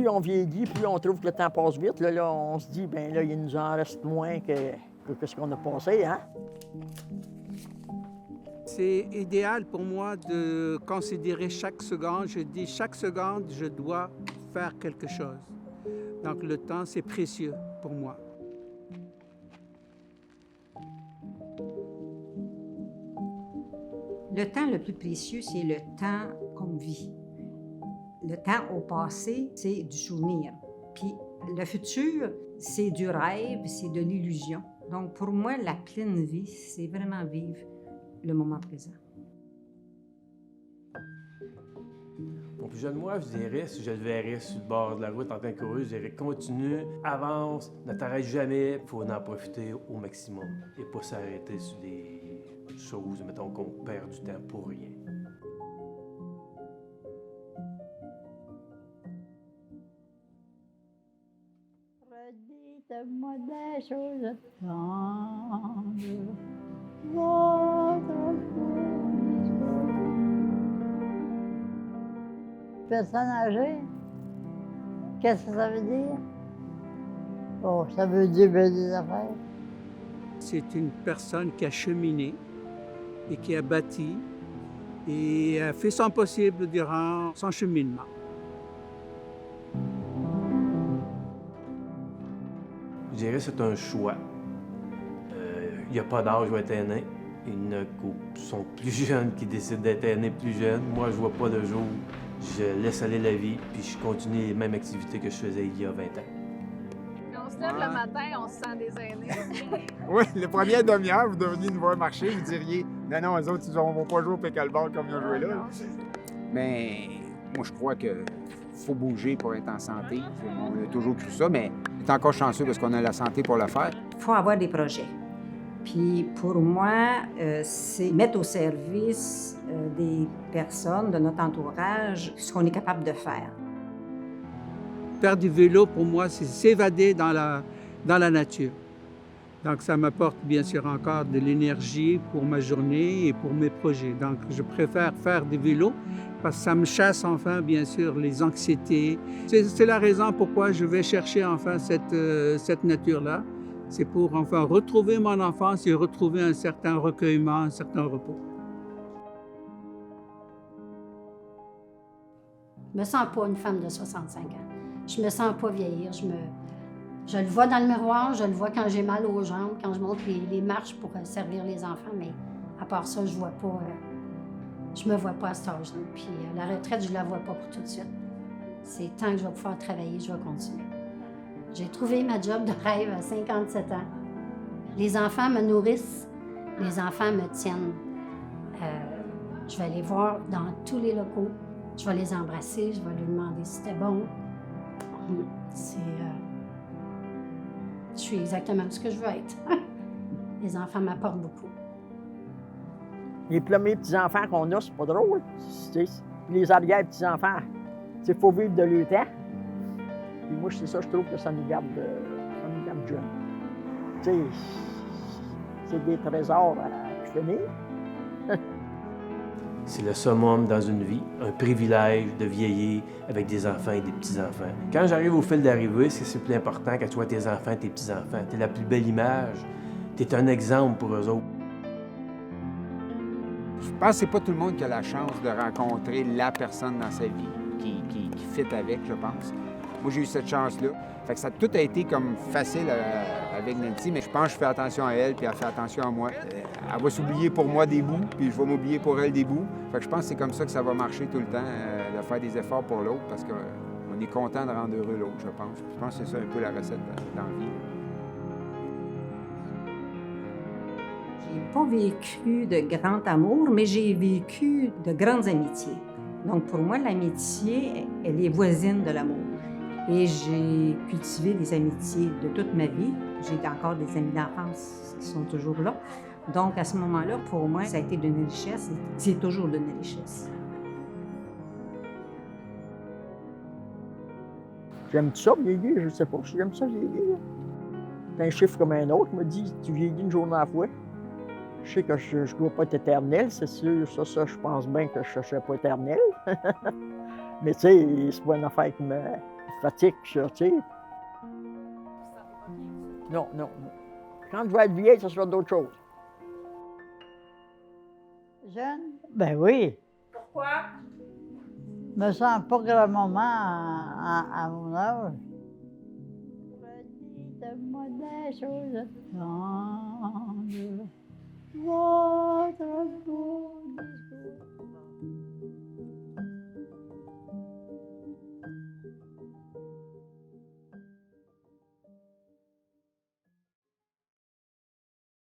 plus on vieillit, plus on trouve que le temps passe vite. Là, on se dit, bien là, il nous en reste moins que ce qu'on a passé, hein? C'est idéal pour moi de considérer chaque seconde. Je dis, chaque seconde, je dois faire quelque chose. Donc le temps, c'est précieux pour moi. Le temps le plus précieux, c'est le temps qu'on vit. Le temps au passé, c'est du souvenir. Puis le futur, c'est du rêve, c'est de l'illusion. Donc pour moi, la pleine vie, c'est vraiment vivre le moment présent. Mon plus jeune moi, je dirais, si je le verrais sur le bord de la route en train de courir, je dirais continue, avance, ne t'arrête jamais, il faut en profiter au maximum et pas s'arrêter sur des choses, mettons, qu'on perd du temps pour rien. Redites-moi des choses tendres, votre personne âgée, qu'est-ce que ça veut dire? Oh, ça veut dire bien des affaires. C'est une personne qui a cheminé et qui a bâti et a fait son possible durant son cheminement. Je dirais que c'est un choix. Il n'y a pas d'âge où être aîné. Il y en a qui sont plus jeunes qui décident d'être aînés plus jeunes. Moi, je vois pas le jour. Je laisse aller la vie, puis je continue les mêmes activités que je faisais il y a 20 ans. Quand on se lève le matin, on se sent des aînés. Oui, les premières demi-heures, vous devriez nous voir marcher, vous diriez « Non, non, eux autres, ils ne vont pas jouer au pickleball comme ils ont joué là. » Mais moi, je crois qu'il faut bouger pour être en santé. On a toujours cru ça, mais on est encore chanceux parce qu'on a la santé pour le faire. Il faut avoir des projets. Puis pour moi, c'est mettre au service des personnes, de notre entourage, ce qu'on est capable de faire. Faire du vélo, pour moi, c'est s'évader dans la nature. Donc ça m'apporte bien sûr encore de l'énergie pour ma journée et pour mes projets. Donc je préfère faire du vélo parce que ça me chasse enfin, bien sûr, les anxiétés. C'est la raison pourquoi je vais chercher enfin cette nature-là. C'est pour enfin retrouver mon enfance et retrouver un certain recueillement, un certain repos. Je me sens pas une femme de 65 ans. Je me sens pas vieillir. Je le vois dans le miroir, je le vois quand j'ai mal aux jambes, quand je monte les marches pour servir les enfants, mais à part ça, je me vois pas à cet âge-là. Puis la retraite, je la vois pas pour tout de suite. C'est tant que je vais pouvoir travailler, je vais continuer. J'ai trouvé ma job de rêve à 57 ans. Les enfants me nourrissent, les enfants me tiennent. Je vais aller voir dans tous les locaux, je vais les embrasser, je vais leur demander si c'était bon. Je suis exactement ce que je veux être. Les enfants m'apportent beaucoup. Les premiers petits-enfants qu'on a, c'est pas drôle. Les arrière-petits-enfants, il faut vivre de leur temps. Puis moi, c'est ça, je trouve que ça nous garde jeunes. Tu sais, c'est des trésors à finir. C'est le summum dans une vie, un privilège de vieillir avec des enfants et des petits-enfants. Quand j'arrive au fil d'arrivée, c'est plus important que tu vois tes enfants et tes petits-enfants. Tu es la plus belle image. Tu es un exemple pour eux autres. Je pense que c'est pas tout le monde qui a la chance de rencontrer la personne dans sa vie qui fit avec, je pense. Moi, j'ai eu cette chance-là. Fait que ça tout a été comme facile avec Nancy, mais je pense que je fais attention à elle, puis elle fait attention à moi. Elle va s'oublier pour moi des bouts, puis je vais m'oublier pour elle des bouts. Fait que je pense que c'est comme ça que ça va marcher tout le temps, de faire des efforts pour l'autre, parce qu'on est content de rendre heureux l'autre, je pense. Je pense que c'est ça un peu la recette dans la vie. J'ai pas vécu de grand amour, mais j'ai vécu de grandes amitiés. Donc pour moi, l'amitié, elle est voisine de l'amour. Et j'ai cultivé des amitiés de toute ma vie. J'ai encore des amis d'enfance qui sont toujours là. Donc, à ce moment-là, pour moi, ça a été d'une richesse. C'est toujours d'une richesse. J'aime ça, vieillir, je sais pas si j'aime ça, vieillir. C'est un chiffre comme un autre, me dit, tu vieillis une journée à la fois. Je sais que je ne dois pas être éternel, c'est sûr, ça, je pense bien que je ne serai pas éternel. Mais tu sais, c'est pas une affaire qui me fatigue, ça, tu sais. Non, non, non. Quand je vais être vieille, ça sera d'autres choses. Jeune? Ben oui. Pourquoi? Je me sens pas grand-maman à mon âge. Dites-moi des choses grandes. Votre